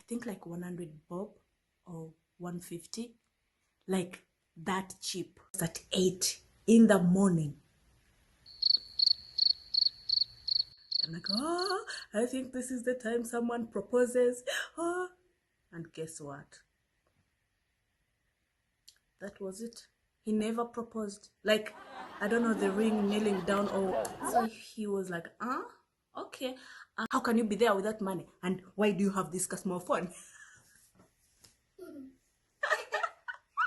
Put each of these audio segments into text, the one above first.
think like 100 bob or 150, like that cheap. At 8 in the morning. I'm like, oh, I think this is the time someone proposes. Oh, and guess what? That was it. He never proposed. Like, I don't know, the ring kneeling down, or so he was like, okay. How can you be there without money? And why do you have this small phone?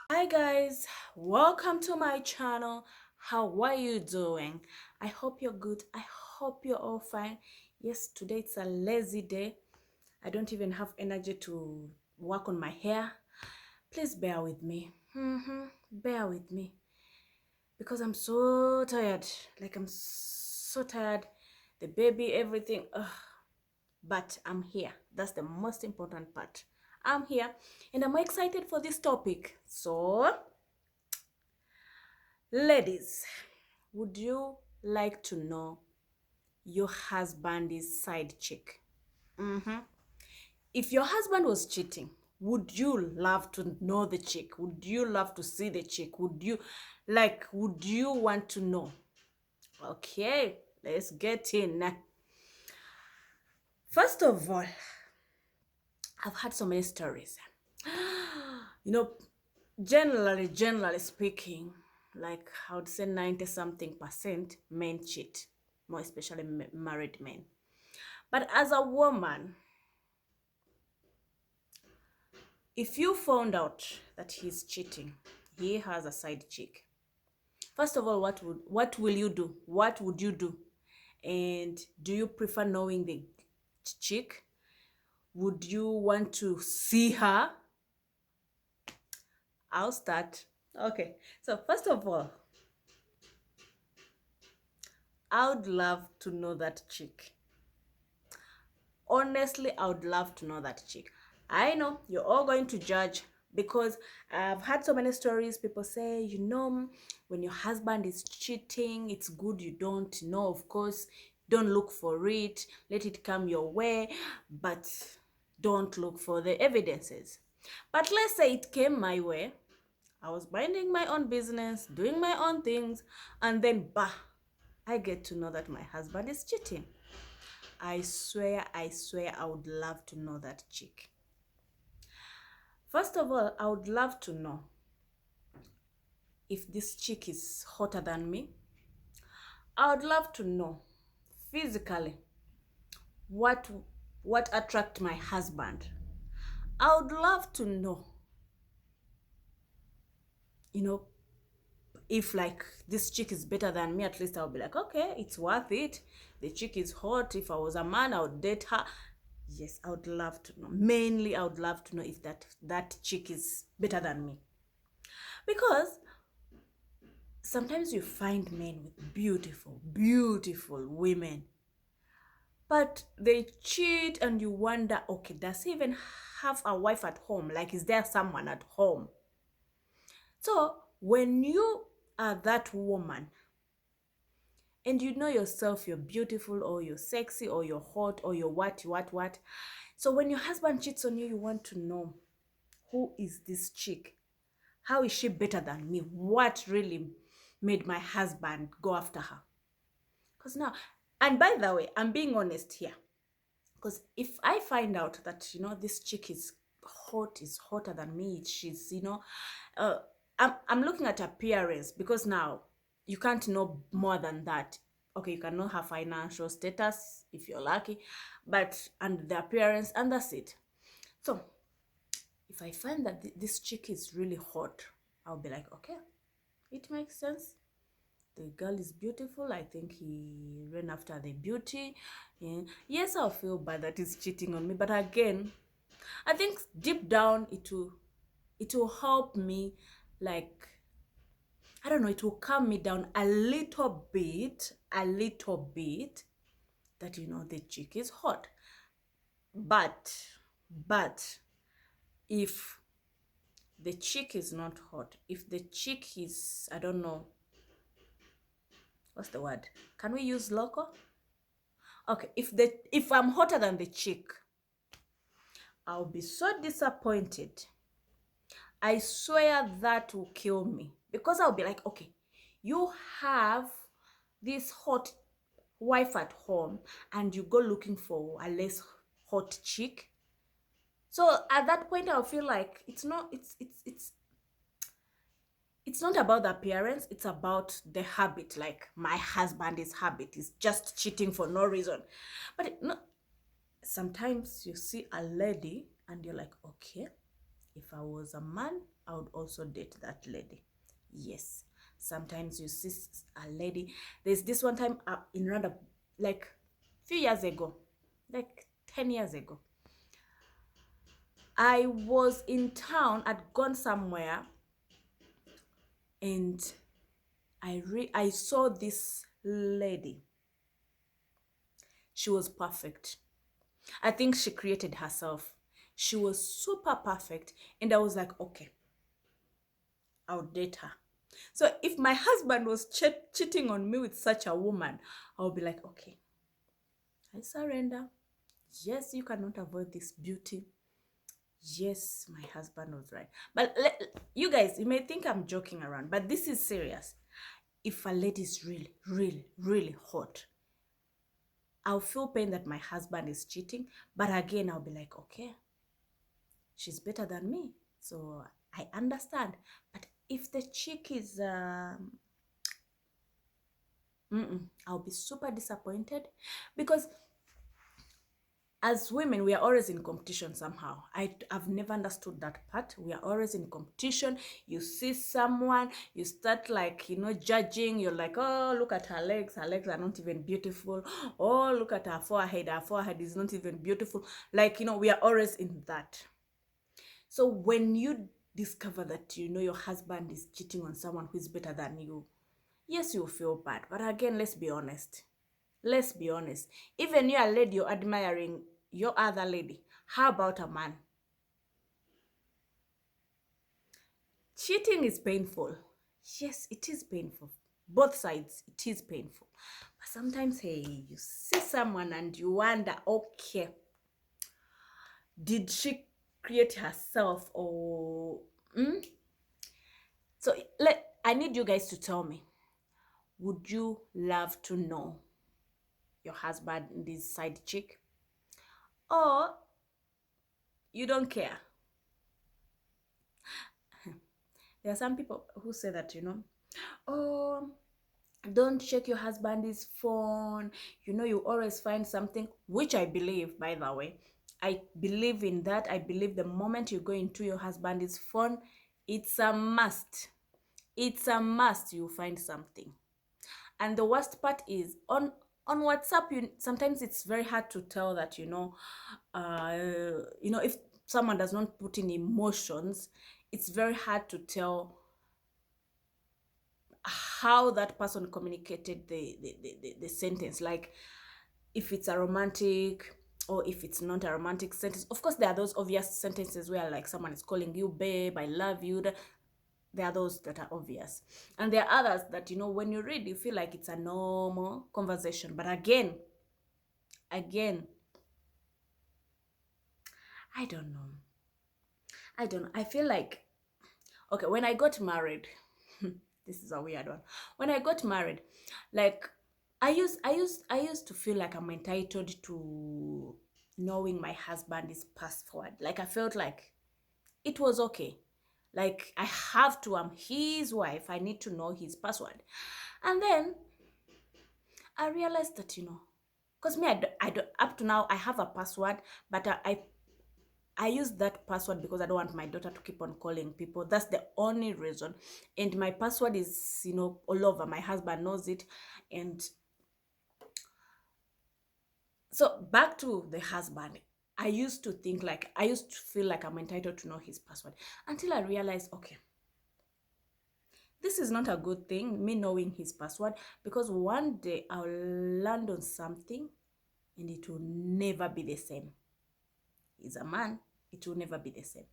Hi guys, welcome to my channel. How are you doing? I hope you're good. I hope you're all fine. Yes, today it's a lazy day. I don't even have energy to work on my hair. Please bear with me. Bear with me because I'm so tired. Like, I'm so tired. The baby, everything. Ugh. But I'm here. That's the most important part. I'm here and I'm excited for this topic. So, ladies, would you like to know your husband's side chick? If your husband was cheating, would you love to know the chick? Would you love to see the chick? Would you want to know? Okay, let's get in. First of all, I've had so many stories. You know, generally speaking, like I would say 90 something percent men cheat, more especially married men. But as a woman, if you found out that he's cheating, he has a side chick. First of all, what will you do? What would you do? And do you prefer knowing the chick? Would you want to see her? I'll start. Okay. So first of all, I would love to know that chick. Honestly, I would love to know that chick. I know you're all going to judge because I've had so many stories. People say, when your husband is cheating, it's good you don't know. Of course, don't look for it. Let it come your way, but don't look for the evidences. But let's say it came my way. I was minding my own business, doing my own things, and then, I get to know that my husband is cheating. I swear, I would love to know that chick. First of all, I would love to know if this chick is hotter than me. I would love to know physically what attract my husband. I would love to know, if like this chick is better than me. At least I'll be like, okay, it's worth it. The chick is hot. If I was a man, I would date her. Yes, I would love to know. Mainly, I would love to know if that chick is better than me. Because sometimes you find men with beautiful, beautiful women, but they cheat and you wonder, okay, does he even have a wife at home? Like, is there someone at home? So when you are that woman and you know yourself, you're beautiful, or you're sexy, or you're hot, or you're what. So when your husband cheats on you, you want to know, who is this chick? How is she better than me? What really made my husband go after her? Because now, and by the way, I'm being honest here. Because if I find out that, this chick is hotter than me, she's, I'm looking at appearance, because now you can't know more than that. Okay, you can know her financial status if you're lucky, and the appearance, and that's it. So if I find that this chick is really hot, I'll be like, okay, it makes sense. The girl is beautiful. I think he ran after the beauty. Yeah. Yes, I'll feel bad that he's cheating on me, but again, I think deep down it will help me, like, I don't know, it will calm me down a little bit, that the chick is hot. But if the chick is not hot, if the chick is, I don't know, what's the word? Can we use local? Okay, if I'm hotter than the chick, I'll be so disappointed. I swear that will kill me, because I'll be like, okay, you have this hot wife at home and you go looking for a less hot chick. So at that point I'll feel like it's not about the appearance, it's about the habit. Like, my husband's habit is just cheating for no reason. But no, sometimes you see a lady and you're like, okay, if I was a man, I would also date that lady. Yes. Sometimes you see a lady. There's this one time in Rwanda, like few years ago, like 10 years ago. I was in town, I'd gone somewhere, and I saw this lady. She was perfect. I think she created herself. She was super perfect. And I was like, okay, I'll date her. So if my husband was cheating on me with such a woman, I'll be like, okay, I surrender. Yes, you cannot avoid this beauty. Yes, my husband was right. But you guys, you may think I'm joking around, but this is serious. If a lady is really, really, really hot, I'll feel pain that my husband is cheating. But again, I'll be like, okay, she's better than me. So I understand. But if the chick is, I'll be super disappointed, because as women, we are always in competition somehow. I've never understood that part. We are always in competition. You see someone, you start like, judging. You're like, oh, look at her legs. Her legs are not even beautiful. Oh, look at her forehead. Her forehead is not even beautiful. Like, we are always in that. So when you discover that, your husband is cheating on someone who is better than you, yes, you'll feel bad. But again, let's be honest. Let's be honest. Even you, a lady, you're admiring your other lady. How about a man? Cheating is painful. Yes, it is painful. Both sides, it is painful. But sometimes, hey, you see someone and you wonder, okay, did she create herself, or So I need you guys to tell me, would you love to know your husband is side chick, or you don't care? There are some people who say that, oh, don't check your husband's phone. You always find something, which I believe, by the way. I believe in that. I believe the moment you go into your husband's phone, it's a must. It's a must you find something. And the worst part is, on WhatsApp, sometimes it's very hard to tell that, if someone does not put in emotions, it's very hard to tell how that person communicated the sentence. Like, if it's a romantic or if it's not a romantic sentence. Of course, there are those obvious sentences where, like, someone is calling you babe, I love you. There are those that are obvious. And there are others that, when you read, you feel like it's a normal conversation. But again, I don't know. I feel like, okay, when I got married, this is a weird one. When I got married, like, I used to feel like I'm entitled to knowing my husband's password. Like, I felt like it was okay. Like, I have to, I'm his wife, I need to know his password. And then I realized that, because me, I don't, up to now, I have a password, but I use that password because I don't want my daughter to keep on calling people. That's the only reason. And my password is, all over. My husband knows it. And so, back to the husband. I used to feel like I'm entitled to know his password, until I realized, okay, this is not a good thing, me knowing his password, because one day I'll land on something and it will never be the same. He's a man, it will never be the same.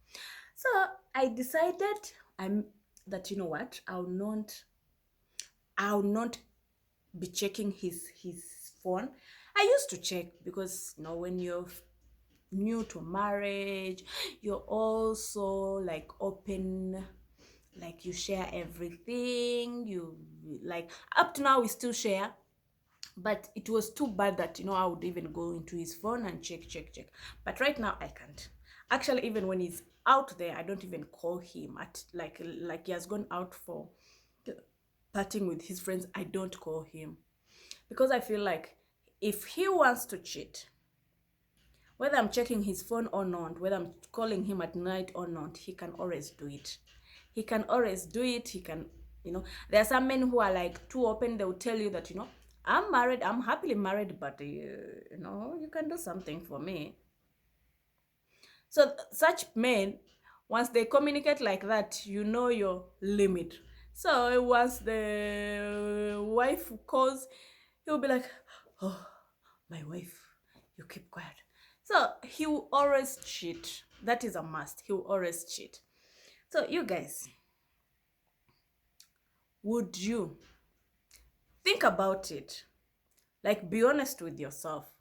So I decided that, you know what, I'll not be checking his phone. I used to check because, when you're new to marriage, you're also like open, like you share everything, you like, up to now we still share, but it was too bad that, you know, I would even go into his phone and check. But right now I can't. Actually, even when he's out there, I don't even call him at like he has gone out for partying with his friends. I don't call him because I feel like if he wants to cheat, whether I'm checking his phone or not, whether I'm calling him at night or not, he can always do it. He can always do it. He can, you know, there are some men who are like too open. They will tell you that, you know, I'm married, I'm happily married, but, you know, you can do something for me. So such men, once they communicate like that, you know your limit. So once the wife calls, he'll be like, oh, my wife, you keep quiet. So he will always cheat. That is a must. He will always cheat. So you guys, would you think about it? Like, be honest with yourself.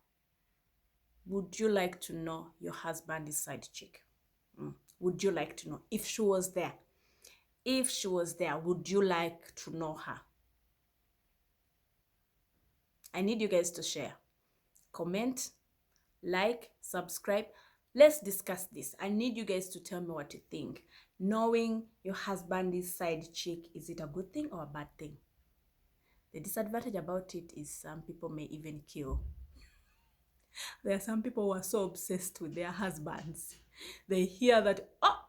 Would you like to know your husband is side chick? Would you like to know if she was there? If she was there, would you like to know her? I need you guys to share. Comment, like, subscribe. Let's discuss this. I need you guys to tell me what you think. Knowing your husband is side chick, is it a good thing or a bad thing? The disadvantage about it is some people may even kill. There are some people who are so obsessed with their husbands. They hear that, oh,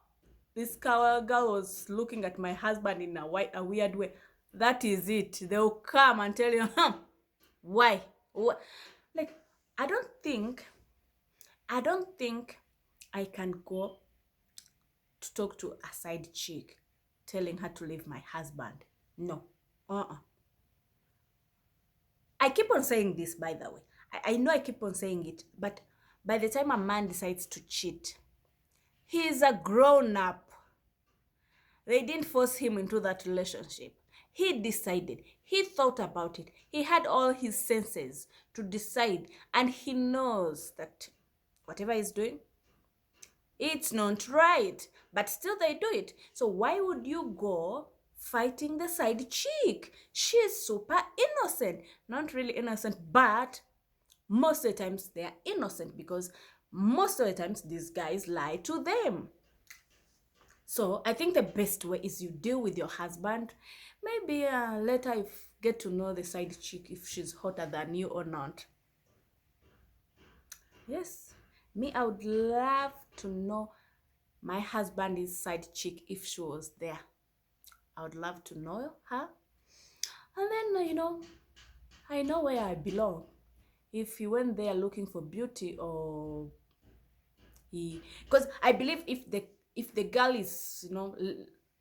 this girl was looking at my husband in a weird way. That is it. They'll come and tell you, why? Like, I don't think I can go to talk to a side chick telling her to leave my husband. No. I keep on saying this, by the way. I know I keep on saying it, but by the time a man decides to cheat, he is a grown-up. They didn't force him into that relationship. He decided. He thought about it. He had all his senses to decide, and he knows that whatever he's doing, it's not right, but still they do it. So why would you go fighting the side chick? She's super innocent. Not really innocent, but most of the times they are innocent because most of the times these guys lie to them. So I think the best way is you deal with your husband. Maybe later if get to know the side chick, if she's hotter than you or not. Yes, me, I would love to know my husband is side chick if she was there. I would love to know her. And then, you know, I know where I belong. If he went there looking for beauty, or he, because I believe if the girl is, you know,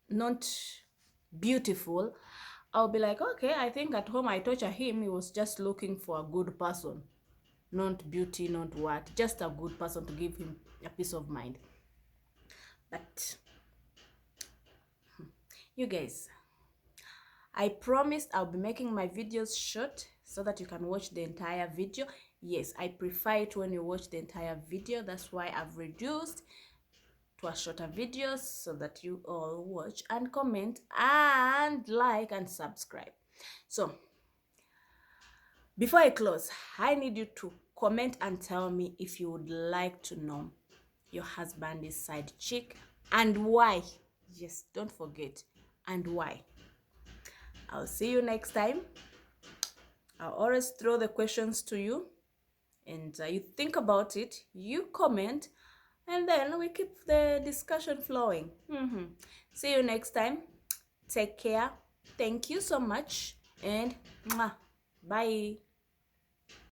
not beautiful, I'll be like, okay, I think at home I torture him. He was just looking for a good person, not beauty, not what, just a good person to give him a peace of mind. But you guys, I promised I'll be making my videos short so that you can watch the entire video. Yes, I prefer it when you watch the entire video. That's why I've reduced to a shorter videos so that you all watch and comment and like and subscribe. So before I close, I need you to comment and tell me if you would like to know your husband is side chick and why. Yes, don't forget, and why. I'll see you next time. I'll always throw the questions to you, and you think about it, you comment, and then we keep the discussion flowing. See you next time. Take care. Thank you so much, and bye.